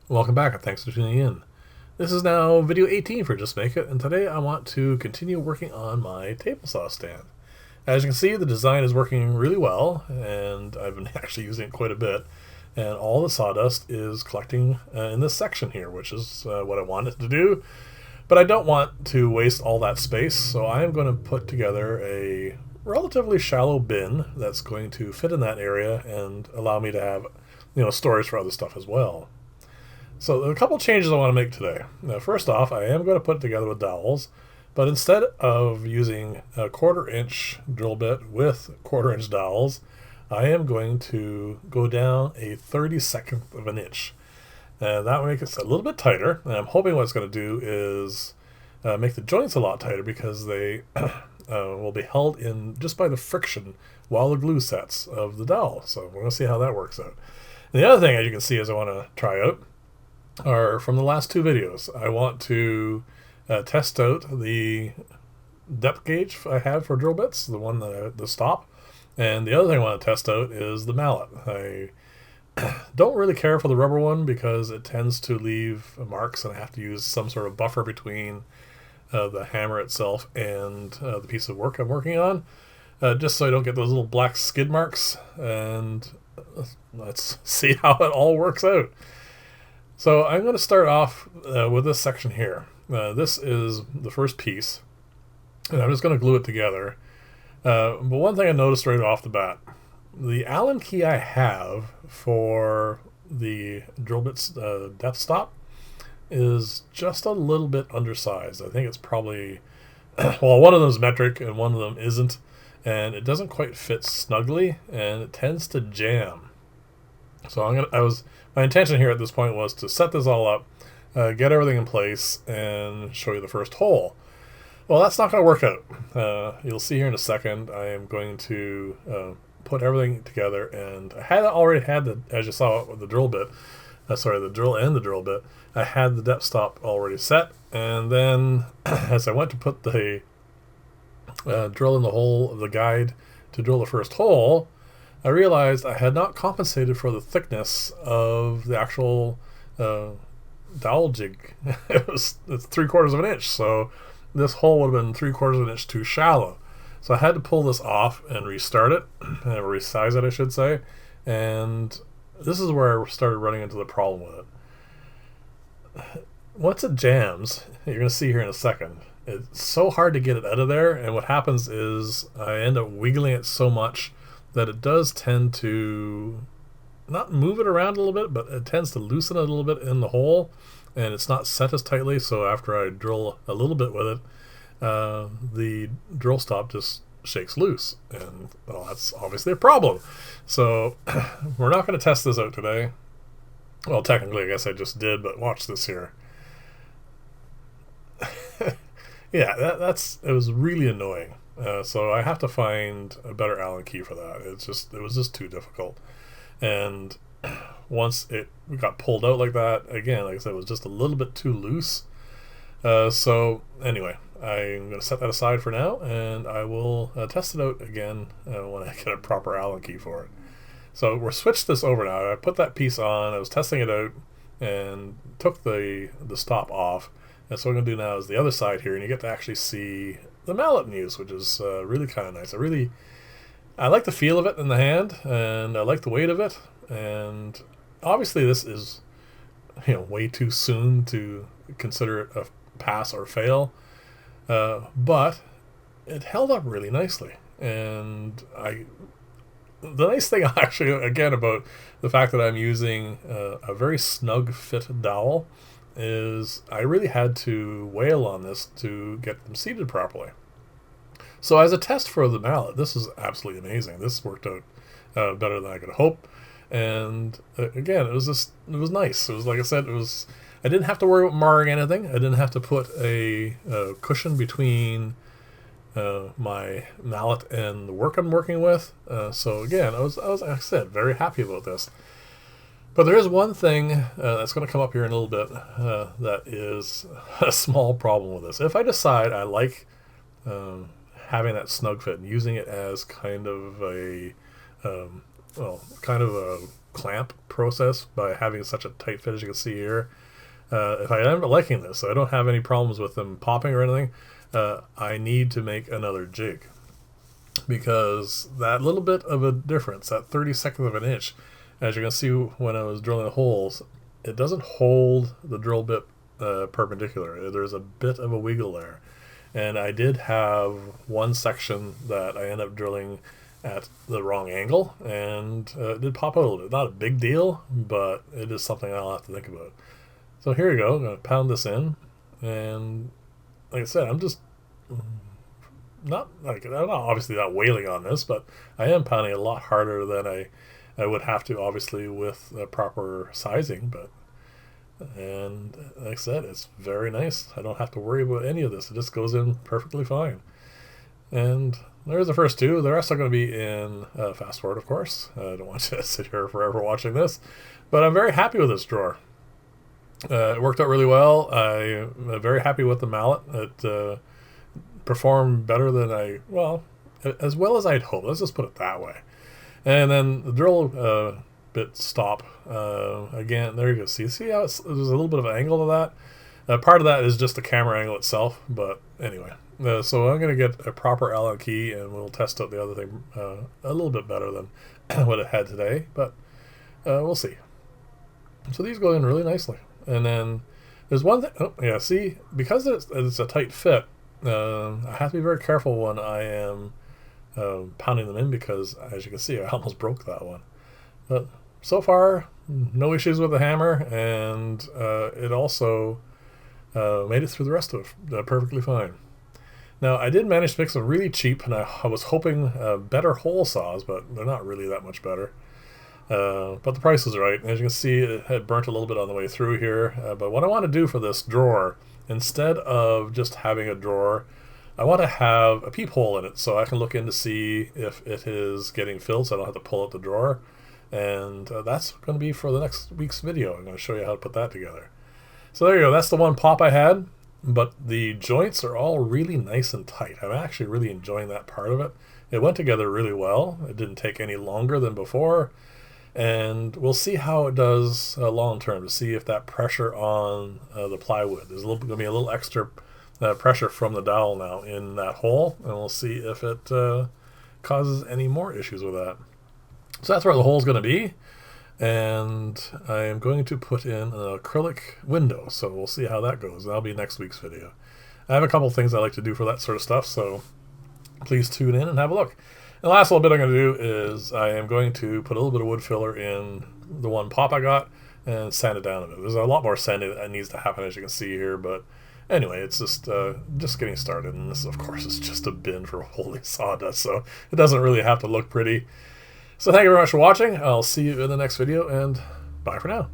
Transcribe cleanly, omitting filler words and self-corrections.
Welcome back and thanks for tuning in. This is now video 18 for Just Make It, and today I want to continue working on my table saw stand. As you can see, the design is working really well, and I've been actually using it quite a bit, and all the sawdust is collecting in this section here, which is what I wanted to do. But I don't want to waste all that space, so I am going to put together a relatively shallow bin that's going to fit in that area and allow me to have storage for other stuff as well. So there are a couple changes I want to make today. Now, first off, I am going to put it together with dowels, but instead of using a 1/4-inch drill bit with 1/4-inch dowels, I am going to go down a 32nd of an inch. And that will make it a little bit tighter, and I'm hoping what it's going to do is make the joints a lot tighter because they will be held in just by the friction while the glue sets of the dowel. So we're going to see how that works out. And the other thing, as you can see, is I want to try out are from the last two videos. I want to test out the depth gauge I have for drill bits, the stop, and the other thing I want to test out is the mallet. I don't really care for the rubber one because it tends to leave marks, and I have to use some sort of buffer between the hammer itself and the piece of work I'm working on, just so I don't get those little black skid marks. And let's see how it all works out. So I'm going to start off with this section here. This is the first piece, and I'm just going to glue it together. But one thing I noticed right off the bat, the Allen key I have for the drill bit's depth stop is just a little bit undersized. I think it's probably, well, one of them is metric and one of them isn't, and it doesn't quite fit snugly, and it tends to jam. So my intention here at this point was to set this all up, get everything in place, and show you the first hole. Well, that's not going to work out. You'll see here in a second. I am going to put everything together, and I already had as you saw with the drill bit, the drill and the drill bit, I had the depth stop already set, and then as I went to put the drill in the hole of the guide to drill the first hole, I realized I had not compensated for the thickness of the actual dowel jig. It's 3/4 of an inch, so this hole would have been 3/4 of an inch too shallow. So I had to pull this off and restart it, resize it, I should say. And this is where I started running into the problem with it. Once it jams, you're going to see here in a second, it's so hard to get it out of there, and what happens is I end up wiggling it so much that it does tend to not move it around a little bit, but it tends to loosen it a little bit in the hole, and it's not set as tightly. So after I drill a little bit with it, the drill stop just shakes loose, and well, that's obviously a problem. So we're not going to test this out today. Well, technically I guess I just did, but watch this here. Yeah, it was really annoying. So I have to find a better Allen key for that. It was just too difficult. And once it got pulled out like that, again, like I said, it was just a little bit too loose. So anyway, I'm going to set that aside for now, and I will test it out again when I get a proper Allen key for it. So we're switched this over now. I put that piece on, I was testing it out, and took the stop off. And so what I'm going to do now is the other side here, and you get to actually see the mallet in use, which is really kind of nice. I like the feel of it in the hand, and I like the weight of it. And obviously this is way too soon to consider it a pass or fail, but it held up really nicely. And the nice thing actually again about the fact that I'm using a very snug fit dowel is I really had to wail on this to get them seated properly. So as a test for the mallet, this is absolutely amazing. This worked out better than I could hope. And again, it was nice. It was, like I said, I didn't have to worry about marring anything. I didn't have to put a cushion between my mallet and the work I'm working with. So again, I was, like I said, very happy about this. But there is one thing that's going to come up here in a little bit that is a small problem with this. If I decide I like having that snug fit and using it as kind of a clamp process by having such a tight fit as you can see here. If I am liking this, so I don't have any problems with them popping or anything, I need to make another jig, because that little bit of a difference, that 32nd of an inch, as you can see when I was drilling the holes, it doesn't hold the drill bit perpendicular. There's a bit of a wiggle there. And I did have one section that I ended up drilling at the wrong angle, and it did pop out a little bit. Not a big deal, but it is something I'll have to think about. So here you go. I'm going to pound this in, and like I said, I'm just I'm obviously not wailing on this, but I am pounding a lot harder than I would have to, obviously, with proper sizing. And like I said, it's very nice. I don't have to worry about any of this. It just goes in perfectly fine. And there's the first two. The rest are going to be in fast forward, of course. I don't want to sit here forever watching this. But I'm very happy with this drawer. It worked out really well. I'm very happy with the mallet. It performed better than as well as I'd hoped. Let's just put it that way. And then the drill bit stop. Again, there you go. See how there's a little bit of an angle to that? Part of that is just the camera angle itself. But anyway, so I'm going to get a proper Allen key, and we'll test out the other thing a little bit better than what it had today. But we'll see. So these go in really nicely. And then there's one thing. Oh, yeah, see, because it's a tight fit, I have to be very careful when I am pounding them in, because as you can see, I almost broke that one. But so far, no issues with the hammer, and it also made it through the rest of it perfectly fine. Now, I did manage to pick some really cheap, and I was hoping better hole saws, but they're not really that much better. But the price was right. As you can see, it had burnt a little bit on the way through here. But what I want to do for this drawer, instead of just having a drawer, I want to have a peephole in it, so I can look in to see if it is getting filled, so I don't have to pull out the drawer. And that's going to be for the next week's video. I'm going to show you how to put that together. So there you go. That's the one pop I had. But the joints are all really nice and tight. I'm actually really enjoying that part of it. It went together really well. It didn't take any longer than before. And we'll see how it does long term, to see if that pressure on the plywood, there's going to be a little extra pressure from the dowel now in that hole, and we'll see if it causes any more issues with that. So that's where the hole's going to be, and I am going to put in an acrylic window, so we'll see how that goes. That'll be next week's video. I have a couple things I like to do for that sort of stuff, so please tune in and have a look. And the last little bit I'm going to do is I am going to put a little bit of wood filler in the one pop I got and sand it down a bit. There's a lot more sanding that needs to happen, as you can see here, but anyway, it's just getting started. And this, of course, is just a bin for holy sawdust, so it doesn't really have to look pretty. So thank you very much for watching. I'll see you in the next video, and bye for now.